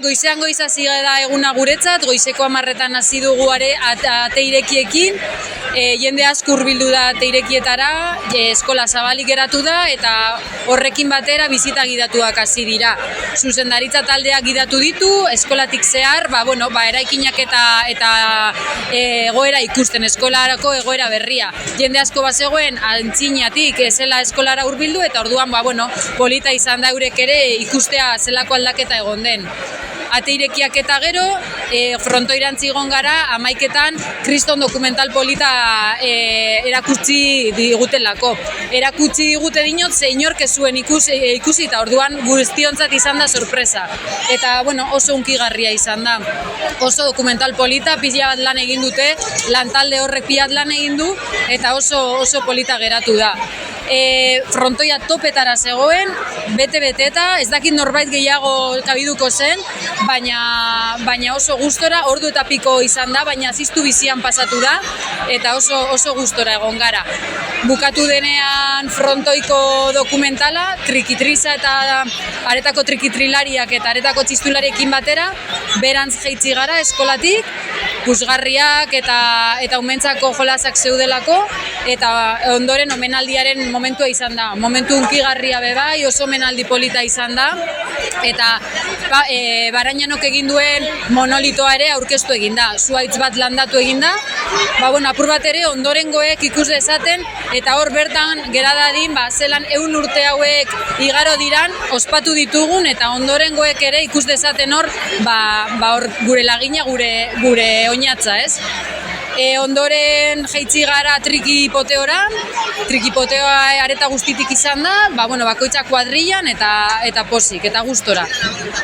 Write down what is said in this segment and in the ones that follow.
Goizean goiz hasi da eguna guretzat, goizeko 10etan hasi dugu ate irekiekin, jende asko hurbildu da ate irekietara, eskola zabalik geratu da eta horrekin batera bisita gidatuak hasi dira. Zuzendaritza taldeak gidatu ditu, eskolatik zehar, eraikinak eta egoera ikusten, eskolarako egoera berria. Jende asko bazegoen antzinatik zela eskolara hurbildu eta orduan polita izan da eurek ere ikustea zelako aldaketa egon den. Ate irekiak eta gero, frontoirantz igon gara, 11etan kriston dokumental polita erakutsi digutelako. Erakutsi digute dinot, zeinork ez zuen ikusi eta orduan guztiontzat izan da sorpresa. Eta oso hunkigarria izan da. Oso dokumental polita, pila bat lan egin dute, lantalde horrek pila bat lan egin du, eta oso polita geratu da. Frontoia topetara zegoen, bete-beteta, ez dakit norbait gehiago kabiduko zen, baina oso gustora, ordu eta piko izan da, baina ziztu bizian pasatu da, eta oso gustora egon gara. Bukatu denean frontoiko dokumentala, trikitriza eta aretako trikitrilariak eta aretako txistulariekin batera, berantz jaitsi gara eskolatik, puzgarriak eta umentzako jolasak zeudelako, eta ondoren omenaldiaren momentua izan da. Momentu hunkigarria bebai, oso omenaldi polita izan da, eta Barañanok egin duen monolitoa ere aurkeztu egin da. Zuhaitz bat landatu egin da, apur bat ere ondorengoek ikus dezaten, eta hor bertan gera dadin, zelan 100 urte hauek igaro diran, ospatu ditugun, eta ondorengoek ere ikus dezaten hor, gure lagina, gure oinatza, ez? Ondoren jaitsi gara trikipoteora, trikipoteoa areta guztitik izan da, bakoitzak kuadrillan eta posik, eta gustora.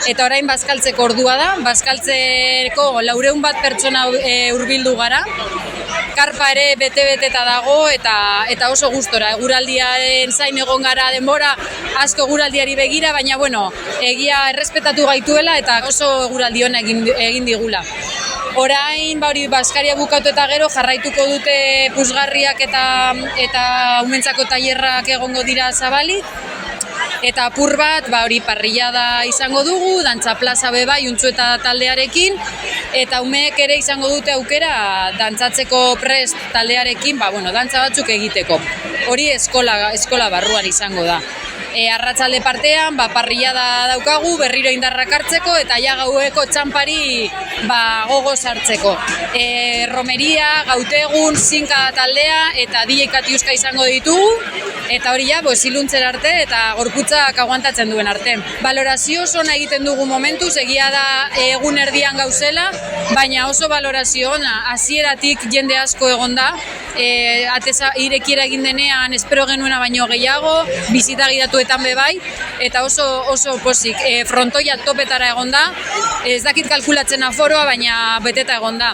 Eta orain bazkaltzeko ordua da, bazkaltzeko 400 bat pertsona hurbildu gara, karpa ere bete-beteta dago eta oso gustora. Eguraldiaren zain egon gara denbora, asko eguraldiari begira, baina egia errespetatu gaituela eta oso eguraldi ona egin digula. Orain, Baskaria bukatu eta gero jarraituko dute puzgarriak eta umentzako tailerrak egongo dira zabalik. Eta apur bat, parrillada izango dugu, dantza plaza bebai, Untxueta taldearekin, eta umeek ere izango dute aukera dantzatzeko prest taldearekin, dantza batzuk egiteko. Hori eskola barruan izango da. Arratsalde partean, parrillada daukagu, berriro indarrak hartzeko, eta gaueko txanpari gogoz hartzeko. Romeria, gautegun, zinka taldea, eta DJ Katiuska izango ditugu, eta hori iluntzera arte, eta gorputzak aguantatzen duen arte. Balorazio oso ona egiten dugu momentuz, egia da egun erdian gauzela, baina oso balorazio ona, hasieratik jende asko egon da, ateza irekiera egin denean espero genuena baino gehiago, bizita gidatuetan bebai, eta oso posik. Frontoia topetara egon da, ez dakit kalkulatzen aforoa, baina beteta egon da.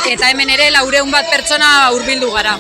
Eta hemen ere 400 bat pertsona hurbildu gara.